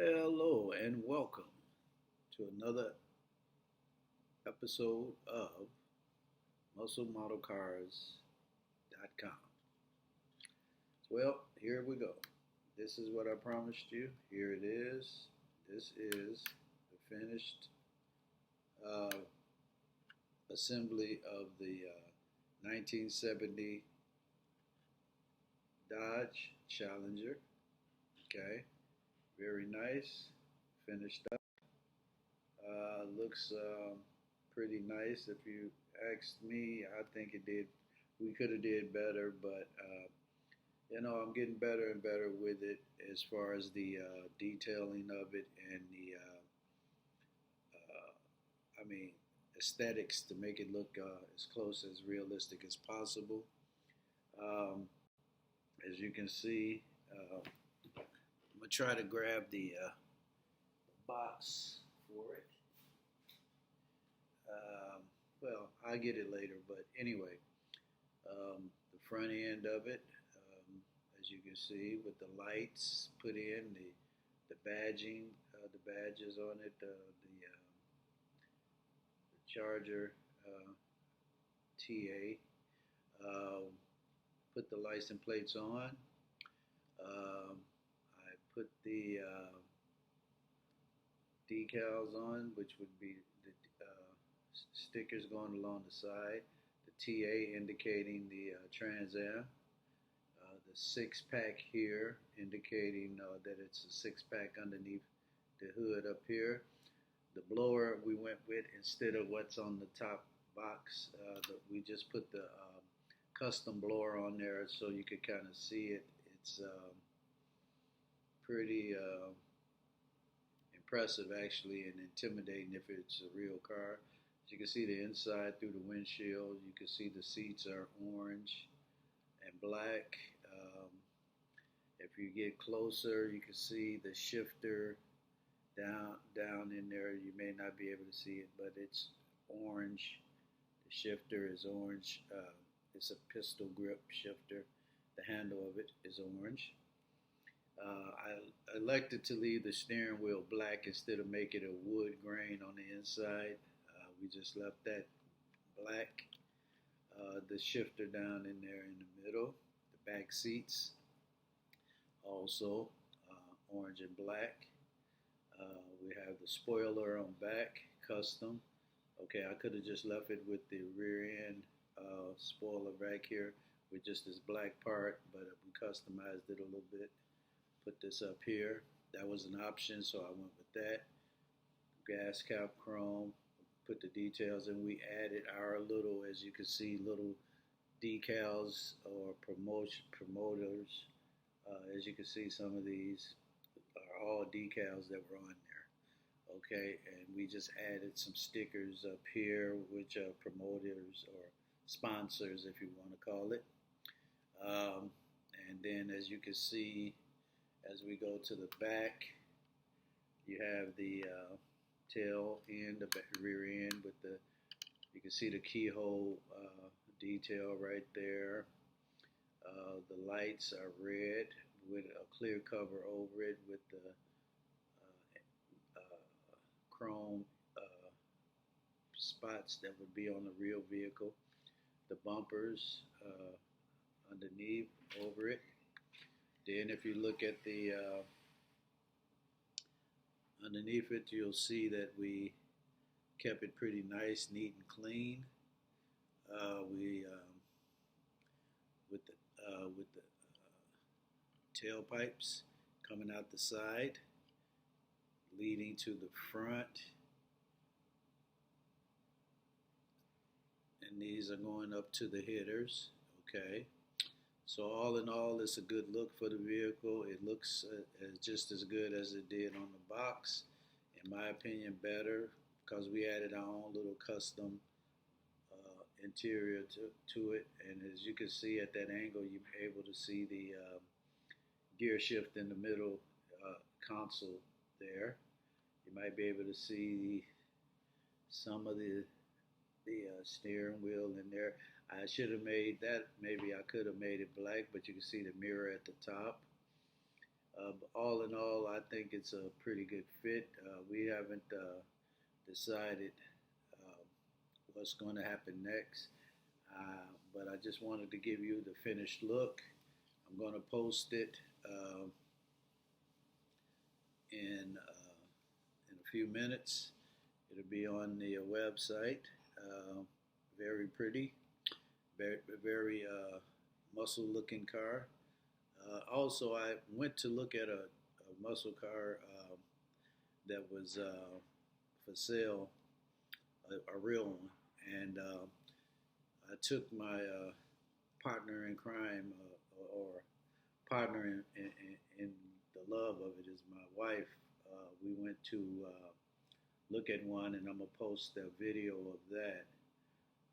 Hello and welcome to another episode of MuscleModelCars.com. Well, here we go. This is what I promised you. Here it is. This is the finished uh, assembly of the 1970 Dodge Challenger. Okay, very nice, finished up. Looks pretty nice. If you asked me, I think it did. We could have did better, but I'm getting better and better with it as far as the detailing of it and the, I mean, aesthetics to make it look as close as realistic as possible. Um, as you can see, I'm gonna try to grab the box for it. Um, well, I'll get it later, but anyway, the front end of it, as you can see, with the lights put in, the badging, the badges on it, the Charger TA. Put the license plates on. I put the decals on, which would be the stickers going along the side. The TA indicating the Trans Am. The six pack here indicating that it's a six pack underneath the hood up here. The blower we went with instead of what's on the top box. We just put the custom blower on there so you could kind of see it. It's pretty impressive actually, and intimidating if it's a real car. As you can see the inside through the windshield. You can see the seats are orange and black. If you get closer, you can see the shifter down in there. You may not be able to see it, but it's orange. The shifter is orange. It's a pistol grip shifter. The handle of it is orange. I elected to leave the steering wheel black instead of make it a wood grain on the inside. We just left that black. The shifter down in there in the middle. The back seats also orange and black. We have the spoiler on back, custom. Okay, I could have just left it with the rear end spoiler back here with just this black part, but we customized it a little bit. Put this up here. That was an option, so I went with that. Gas cap chrome. Put the details in. We added our little, as you can see, little decals or promoters. As you can see, some of these are all decals that were on there. Okay, and we just added some stickers up here, which are promoters or sponsors, if you want to call it. And then, as you can see, as we go to the back, you have the tail end, the rear end with the, you can see the keyhole detail right there. The lights are red with a clear cover over it with the chrome spots that would be on the real vehicle. The bumpers underneath over it. Then if you look at the underneath it, you'll see that we kept it pretty nice, neat and clean. We with the tailpipes coming out the side, leading to the front, and these are going up to the headers. Okay, so all in all, it's a good look for the vehicle. It looks just as good as it did on the box. In my opinion, better because we added our own little custom interior to it. And as you can see at that angle, you're able to see the gear shift in the middle console there. You might be able to see some of the steering wheel in there. I should have made that, maybe I could have made it black, but you can see the mirror at the top. But all in all, I think it's a pretty good fit. We haven't decided uh, what's going to happen next, but I just wanted to give you the finished look. I'm going to post it in a few minutes. It'll be on the website. Very pretty, very muscle-looking car. Also, I went to look at a muscle car that was for sale, a real one, and I took my partner in crime or partner in the love of it is my wife. We went to look at one, and I'm gonna post a video of that.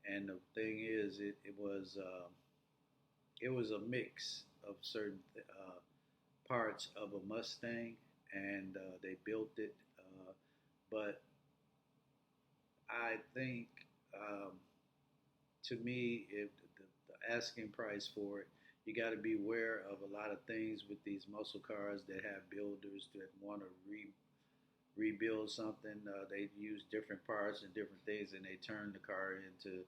And the thing is, it was a mix of certain parts of a Mustang, and they built it. But I think, um, to me, if the asking price for it, you got to be aware of a lot of things with these muscle cars that have builders that want to rebuild something. They use different parts and different things, and they turn the car into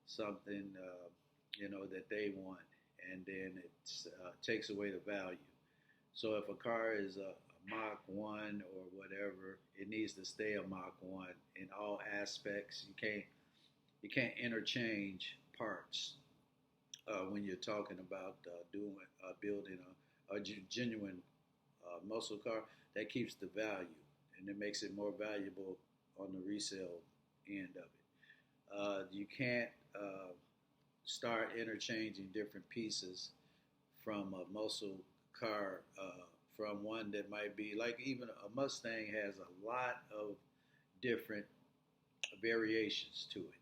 something that they want, and then it takes away the value. So if a car is a Mach 1 or whatever, it needs to stay a Mach 1 in all aspects. You can't interchange parts when you're talking about building a genuine muscle car. That keeps the value, and it makes it more valuable on the resale end of it. You can't start interchanging different pieces from a muscle car, from one that might be like even a Mustang has a lot of different variations to it.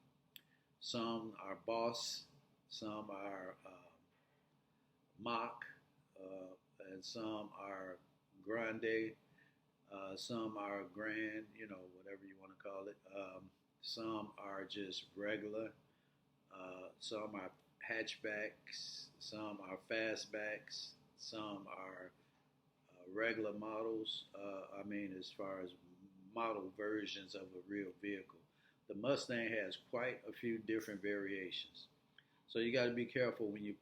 Some are Boss, some are Mach, and some are Grande, some are Grand, whatever you want to call it. Some are just regular. Some are hatchbacks. Some are fastbacks. Some are regular models. As far as model versions of a real vehicle. The Mustang has quite a few different variations. So you got to be careful when you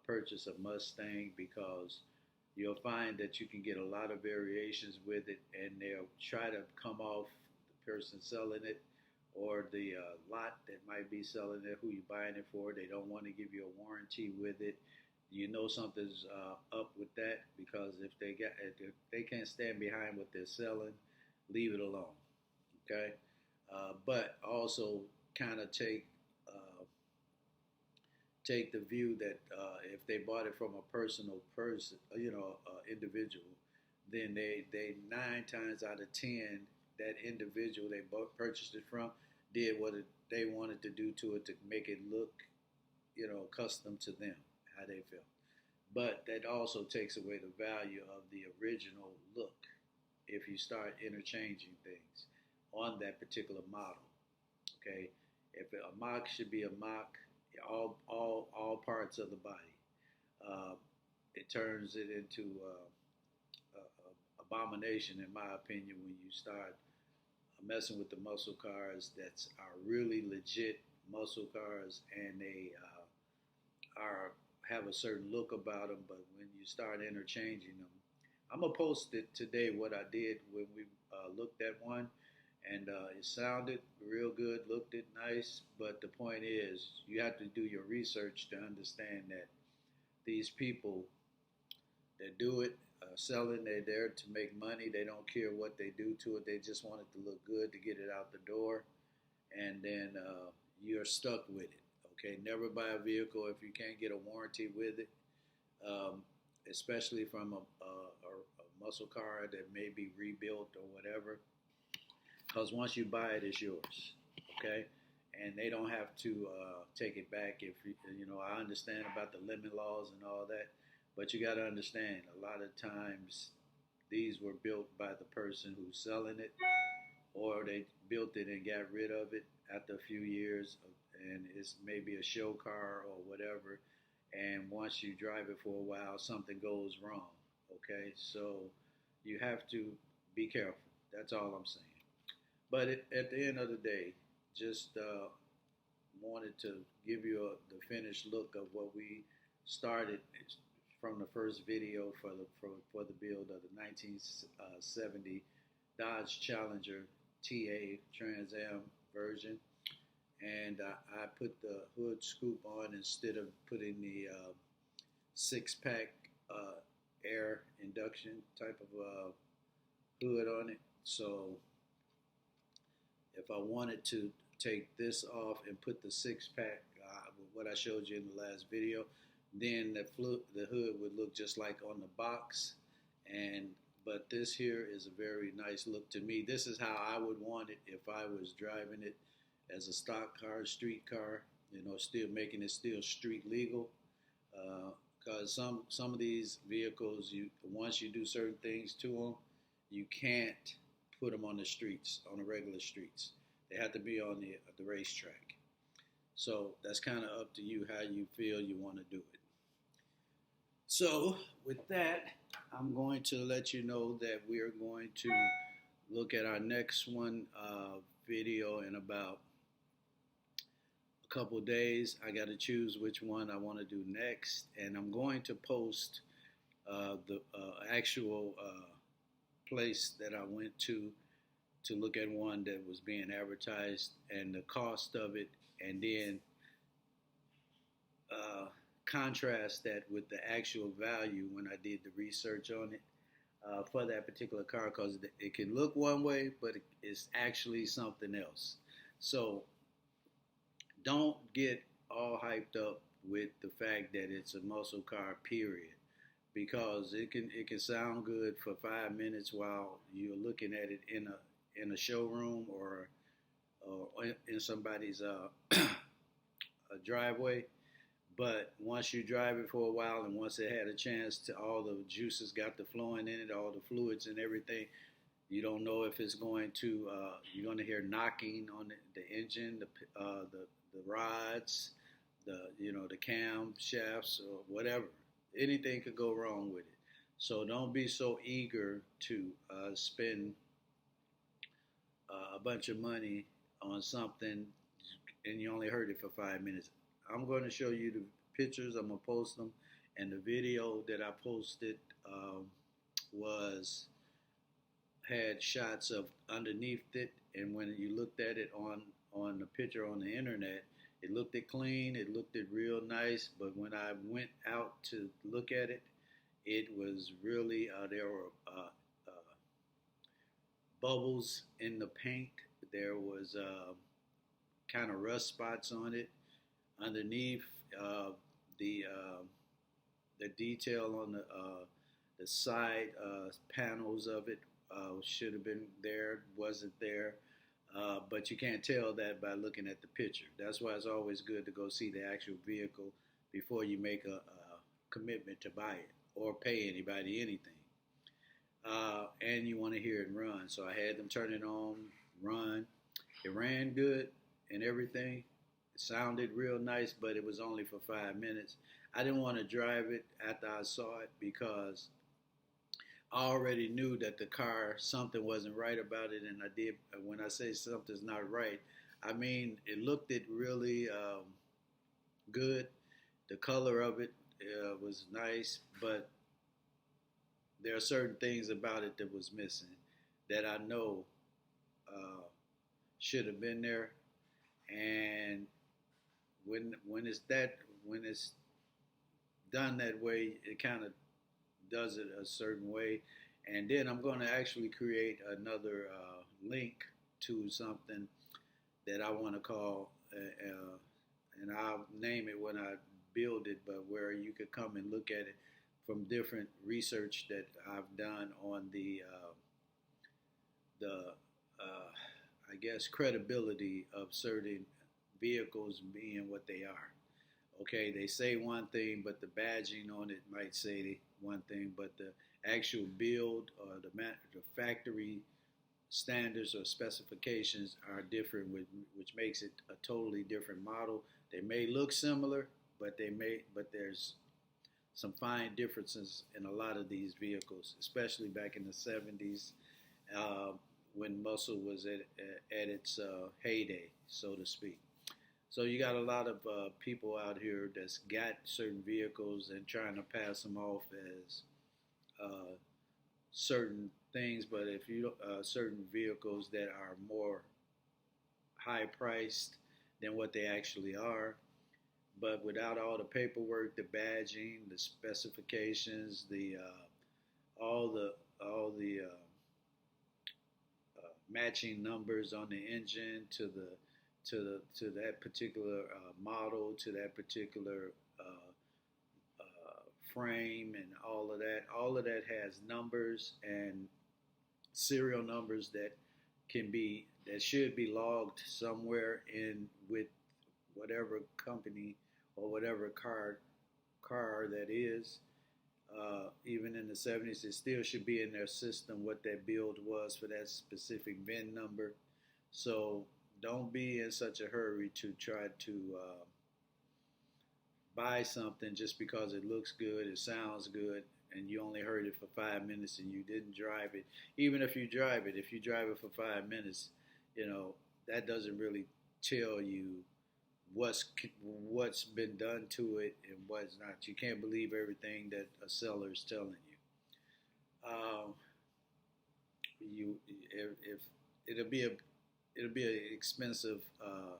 purchase a Mustang, because you'll find that you can get a lot of variations with it, and they'll try to come off the person selling it or the lot that might be selling it, who you're buying it for. They don't want to give you a warranty with it. You know something's up with that, because if they can't stand behind what they're selling, leave it alone. Okay, but also kind of take the view that if they bought it from a personal person, individual, then they 9 times out of 10, that individual they purchased it from did what they wanted to do to it to make it look, custom to them, how they feel. But that also takes away the value of the original look if you start interchanging things on that particular model. Okay, if a Mach should be a Mach, all parts of the body. It turns it into abomination, in my opinion, when you start messing with the muscle cars that are really legit muscle cars, and they are have a certain look about them. But when you start interchanging them, I'm gonna post it today what I did when we looked at one, and it sounded real good, looked it nice. But the point is, you have to do your research to understand that these people that do it, selling, they're there to make money. They don't care what they do to it. They just want it to look good to get it out the door, and then you're stuck with it. Okay, never buy a vehicle if you can't get a warranty with it, especially from a muscle car that may be rebuilt or whatever. Because once you buy it, it's yours. Okay, and they don't have to take it back. If I understand about the limit laws and all that, but you got to understand, a lot of times these were built by the person who's selling it, or they built it and got rid of it after a few years, and it's maybe a show car or whatever. And once you drive it for a while, something goes wrong. Okay, so you have to be careful. That's all I'm saying. But at the end of the day, just wanted to give you the finished look of what we started from the first video for the build of the 1970 Dodge Challenger TA Trans Am version. And I put the hood scoop on instead of putting the six-pack air induction type of hood on it. So if I wanted to take this off and put the six-pack, what I showed you in the last video, then the hood would look just like on the box. But this here is a very nice look to me. This is how I would want it if I was driving it as a stock car, street car, still making it still street legal. Because some of these vehicles, once you do certain things to them, you can't put them on the streets, on the regular streets. They have to be on the racetrack. So that's kind of up to you how you feel you want to do it. So with that, I'm going to let you know that we are going to look at our next video in about a couple days. I got to choose which one I want to do next, and I'm going to post the actual place that I went to look at one that was being advertised and the cost of it, and then contrast that with the actual value when I did the research on it for that particular car, because it can look one way, but it's actually something else. So don't get all hyped up with the fact that it's a muscle car, period, because it can sound good for 5 minutes while you're looking at it in a showroom or in somebody's driveway. But once you drive it for a while, and once it had a chance to, all the juices got the flowing in it, all the fluids and everything, you don't know if it's going to, you're going to hear knocking on the engine, the rods, the cam shafts or whatever. Anything could go wrong with it. So don't be so eager to spend a bunch of money on something and you only heard it for 5 minutes. I'm going to show you the pictures. I'm going to post them. And the video that I posted had shots of underneath it. And when you looked at it on the picture on the internet, it looked it clean. It looked it real nice. But when I went out to look at it, it was really, there were bubbles in the paint. There was kind of rust spots on it. Underneath, the detail on the side panels of it should have been there, wasn't there. But you can't tell that by looking at the picture. That's why it's always good to go see the actual vehicle before you make a commitment to buy it or pay anybody anything. And you want to hear it run. So I had them turn it on, run. It ran good and everything. It sounded real nice, but it was only for 5 minutes. I didn't want to drive it after I saw it because I already knew that the car, something wasn't right about it. And when I say something's not right, I mean, it looked really good. The color of it was nice, but there are certain things about it that was missing that I know should have been there. And when it's done that way, it kind of does it a certain way. And then I'm going to actually create another link to something that I want to call, and I'll name it when I build it, but where you could come and look at it from different research that I've done on the I guess credibility of certain vehicles being what they are. Okay, they say one thing, but the badging on it might say one thing, but the actual build or the factory standards or specifications are different, which makes it a totally different model. They may look similar, but there's some fine differences in a lot of these vehicles, especially back in the 70s uh, when muscle was at its heyday, so to speak. So you got a lot of people out here that's got certain vehicles and trying to pass them off as uh, certain things, but if you certain vehicles that are more high priced than what they actually are, but without all the paperwork, the badging, the specifications, the all the matching numbers on the engine to the to that particular model, to that particular frame, and all of that has numbers and serial numbers that should be logged somewhere in with whatever company or whatever car that is. Even in the 70s, it still should be in their system what that build was for that specific VIN number. So don't be in such a hurry to try to buy something just because it looks good, it sounds good, and you only heard it for 5 minutes and you didn't drive it. Even if you drive it for 5 minutes, you know that doesn't really tell you what's what's been done to it and what's not. You can't believe everything that a seller is telling you. Um, if it'll be an expensive uh,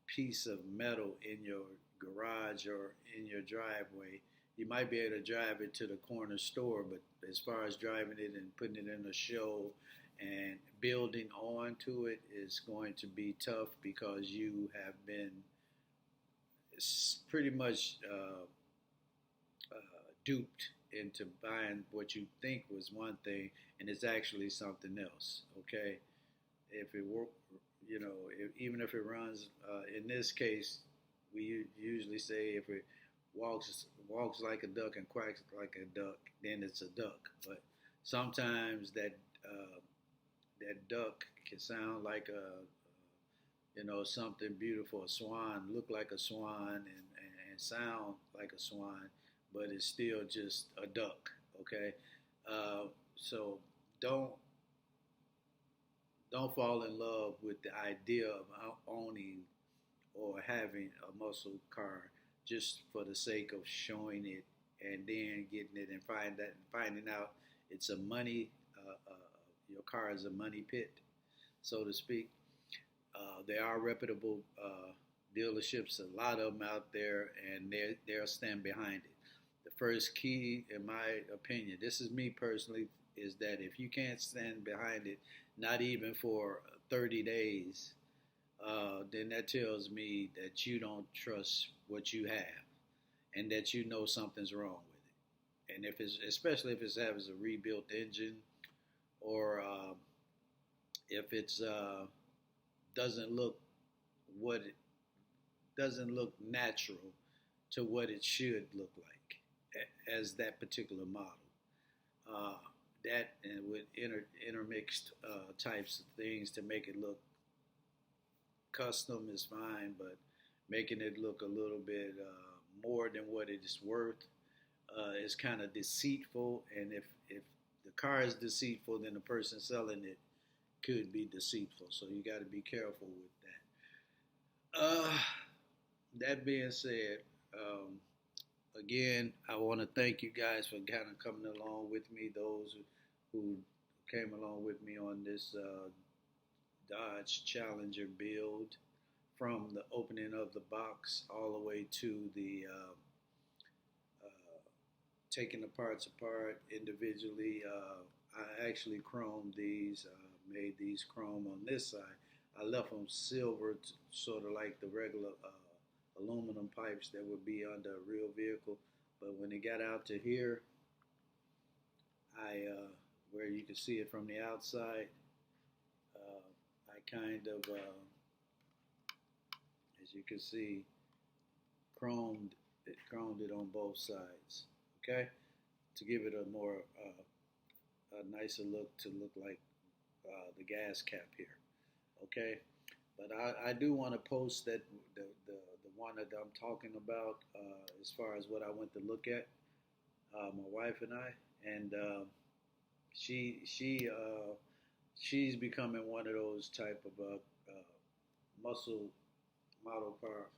piece of metal in your garage or in your driveway. You might be able to drive it to the corner store, but as far as driving it and putting it in a show and building onto it is going to be tough because you have been pretty much duped into buying what you think was one thing and it's actually something else. Okay, if it were, even if it runs, in this case, we usually say if it walks like a duck and quacks like a duck, then it's a duck. But sometimes that duck can sound like something beautiful, a swan, look like a swan, and sound like a swan, but it's still just a duck. Okay, so don't don't fall in love with the idea of owning or having a muscle car just for the sake of showing it and then getting it and finding out it's a money your car is a money pit, so to speak. There are reputable dealerships, a lot of them out there, and they'll stand behind it. The first key, in my opinion, this is me personally, is that if you can't stand behind it, not even for 30 days, then that tells me that you don't trust what you have and that you know something's wrong with it. And if it's, especially if it has a rebuilt engine, or if it's doesn't look what it doesn't look natural to what it should look like as that particular model. Uh, that and with intermixed types of things to make it look custom is fine, but making it look a little bit more than what it is worth is kind of deceitful. And if the car is deceitful, then the person selling it could be deceitful. So you got to be careful with that. That being said, again, I want to thank you guys for kind of coming along with me. Those who came along with me on this Dodge Challenger build, from the opening of the box all the way to the taking the parts apart individually. I actually chromed these, made these chrome on this side. I left them silver, sort of like the regular aluminum pipes that would be under a real vehicle. But when it got out to here, where you can see it from the outside, I kind of, as you can see, chromed it on both sides. Okay, to give it a more a nicer look, to look like the gas cap here. Okay, But I do want to post that the one that I'm talking about as far as what I went to look at, my wife and I, and she she she's becoming one of those type of muscle model car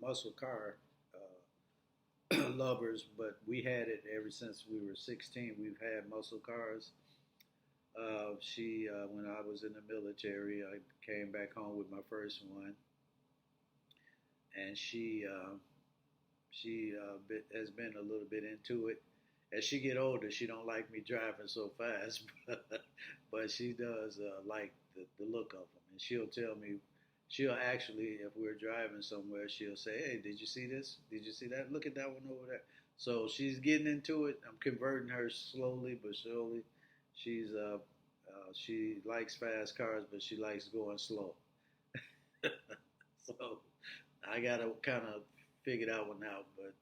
muscle car lovers. But we had it ever since we were 16. We've had muscle cars. When I was in the military, I came back home with my first one, and has been a little bit into it. As she get older, she don't like me driving so fast, but she does like the look of them, and she'll tell me. She'll actually, if we're driving somewhere, she'll say, "Hey, did you see this? Did you see that? Look at that one over there." So she's getting into it. I'm converting her slowly but surely. She likes fast cars, but she likes going slow. So I gotta kind of figure that one out. But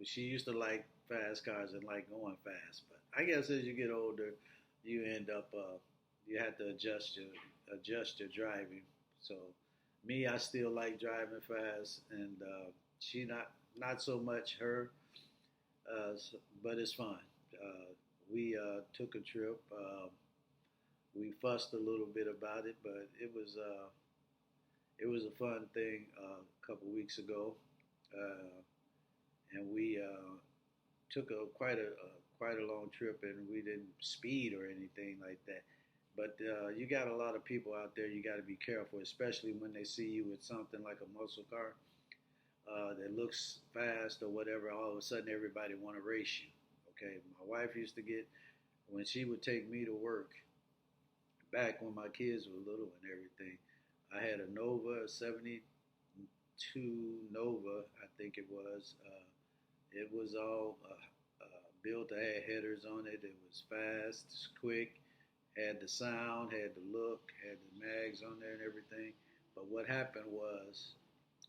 she used to like fast cars and like going fast. But I guess as you get older, you end up you have to adjust your driving. So me, I still like driving fast, and she not so much her, but it's fun. We took a trip. We fussed a little bit about it, but it was a fun thing a couple weeks ago, uh, and we took a quite a long trip, and we didn't speed or anything like that. But you got a lot of people out there. You got to be careful, especially when they see you with something like a muscle car that looks fast or whatever. All of a sudden, everybody want to race you. Okay, my wife used to get when she would take me to work back when my kids were little and everything. I had a Nova, a '72 Nova, I think it was. It was all built. I had headers on it. It was fast, quick, had the sound, had the look, had the mags on there and everything. But what happened was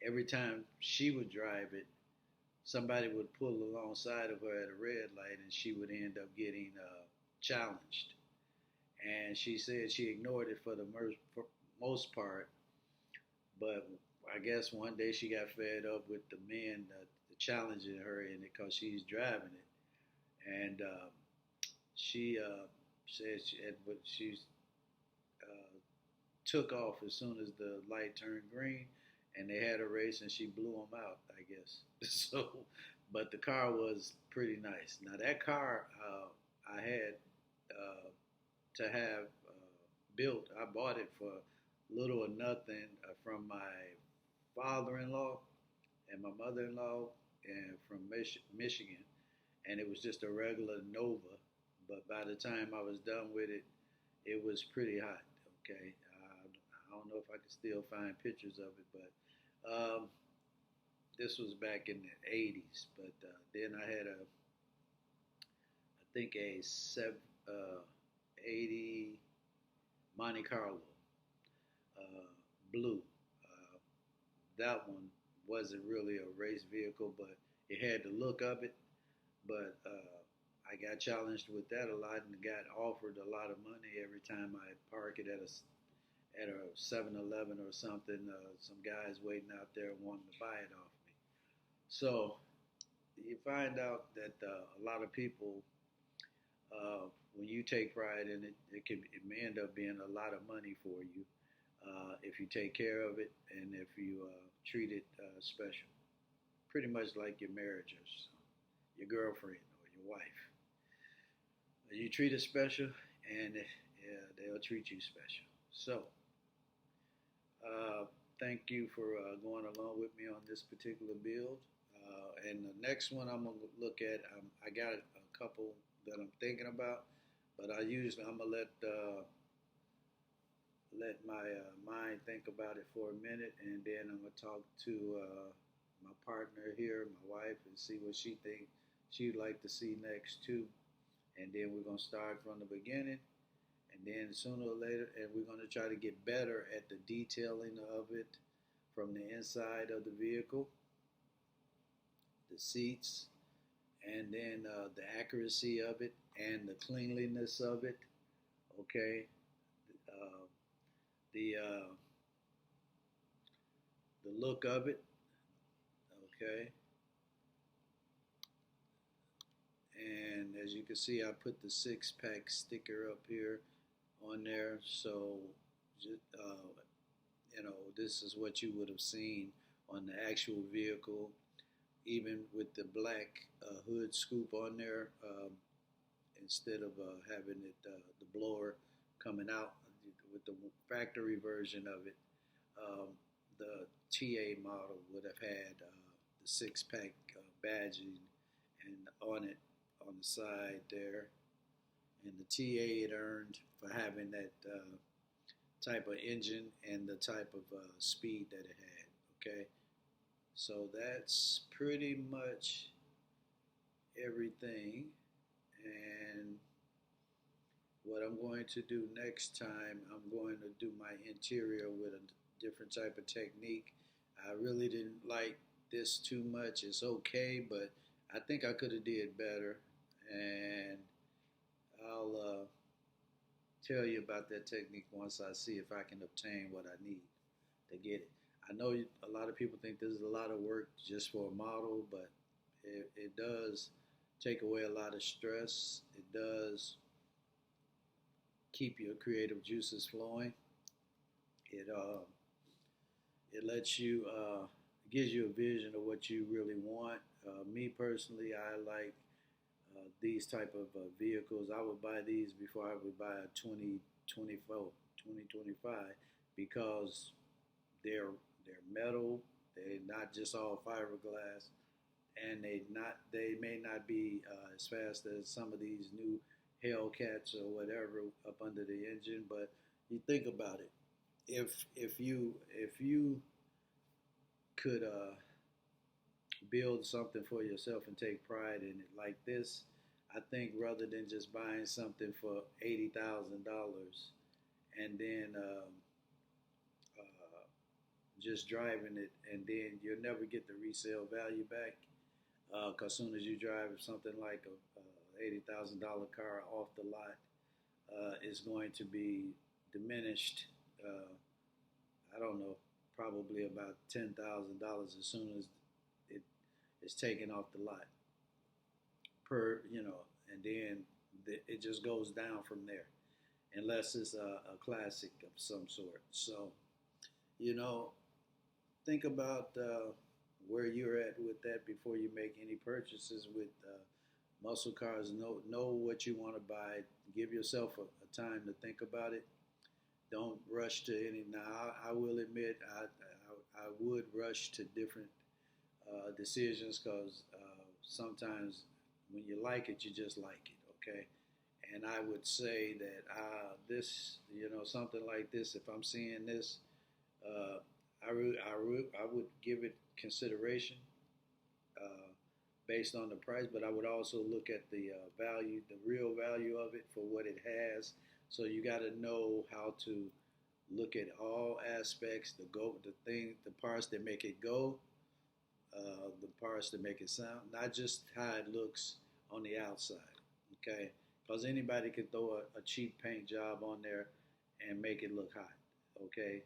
every time she would drive it, somebody would pull alongside of her at a red light, and she would end up getting challenged. And she said she ignored it for most part, but I guess one day she got fed up with the men challenging her in it because she's driving it, and she said but she uh, took off as soon as the light turned green, and they had a race, and she blew them out, I guess. So, but the car was pretty nice. Now that car I had uh, to have built. I bought it for little or nothing from my father-in-law and my mother-in-law, and from Michigan, and it was just a regular Nova. But by the time I was done with it, it was pretty hot. Okay, I don't know if I can still find pictures of it, but this was back in the '80s. But then I had I think uh, 80 Monte Carlo uh, blue. Uh, that one wasn't really a race vehicle, but it had the look of it. But I got challenged with that a lot and got offered a lot of money every time I park it at a 7-Eleven or something. Some guys waiting out there wanting to buy it off me. So you find out that a lot of people, when you take pride in it, it may end up being a lot of money for you if you take care of it and if you treat it special. Pretty much like your marriage or your girlfriend or your wife. You treat it special, and yeah, they'll treat you special. So, thank you for going along with me on this particular build. And the next one I'm gonna look at, I got a couple that I'm thinking about, but I'm gonna let my mind think about it for a minute, and then I'm gonna talk to my partner here, my wife, and see what she thinks she'd like to see next too. And then we're gonna start from the beginning, and then sooner or later, and we're gonna try to get better at the detailing of it from the inside of the vehicle, the seats, and then the accuracy of it and the cleanliness of it. Okay, uh, the the look of it. Okay, and as you can see, I put the six-pack sticker up here on there. So, this is what you would have seen on the actual vehicle, even with the black hood scoop on there, instead of having it the blower coming out with the factory version of it. Um, the TA model would have had the six-pack badging and on it on the side there, and the TA it earned for having that type of engine and the type of speed that it had. Okay, so that's pretty much everything. And what I'm going to do next time, I'm going to do my interior with a different type of technique. I really didn't like this too much. It's okay, but I think I could have did better. And I'll tell you about that technique once I see if I can obtain what I need to get it. I know a lot of people think this is a lot of work just for a model, but it does take away a lot of stress. It does keep your creative juices flowing. It it lets you gives you a vision of what you really want. Me personally, I like these type of vehicles. I would buy these before I would buy a 2024, 2025 because they're metal. They're not just all fiberglass, and they may not be as fast as some of these new Hellcats or whatever up under the engine. But you think about it, if you could build something for yourself and take pride in it like this, I think rather than just buying something for $80,000 and then just driving it, and then you'll never get the resale value back. Because soon as you drive something like a $80,000 car off the lot, is going to be diminished. I don't know, probably about $10,000 as soon as it is taken off the lot and then it just goes down from there, unless it's a classic of some sort. So, you know, think about where you're at with that before you make any purchases with muscle cars. Know what you want to buy. Give yourself a time to think about it. Don't rush to any. Now, I will admit, I would rush to different decisions because sometimes when you like it, you just like it. Okay, and I would say that this, something like this. If I'm seeing this, I would give it consideration based on the price, but I would also look at the value, the real value of it for what it has. So you got to know how to look at all aspects, the parts that make it go, the parts that make it sound, not just how it looks on the outside. Okay, because anybody can throw a cheap paint job on there and make it look hot. Okay,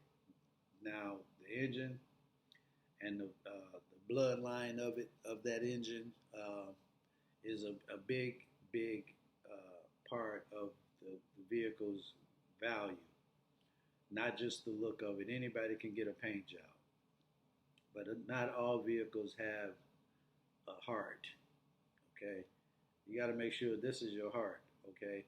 now the engine and the bloodline of that engine is a big part of the vehicle's value, not just the look of it. Anybody can get a paint job, but not all vehicles have a heart. Okay, you got to make sure this is your heart. Okay,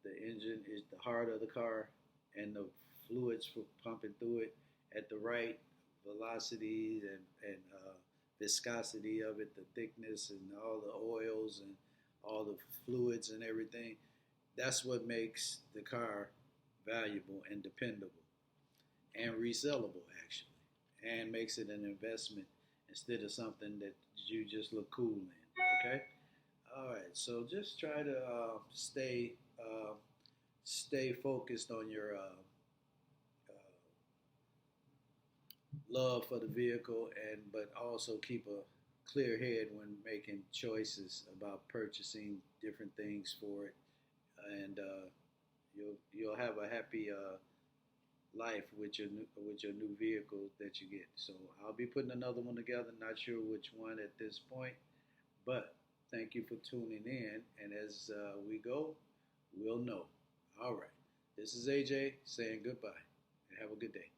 the engine is the heart of the car, and the fluids for pumping through it at the right velocity and viscosity of it, the thickness and all the oils and all the fluids and everything. That's what makes the car valuable and dependable and resellable, actually, and makes it an investment instead of something that you just look cool in. Okay. All right. So just try to stay focused on your love for the vehicle, but also keep a clear head when making choices about purchasing different things for it, and you'll have a happy life with your new vehicle that you get. So I'll be putting another one together. Not sure which one at this point, but thank you for tuning in. And as we go, we'll know. All right. This is AJ saying goodbye and have a good day.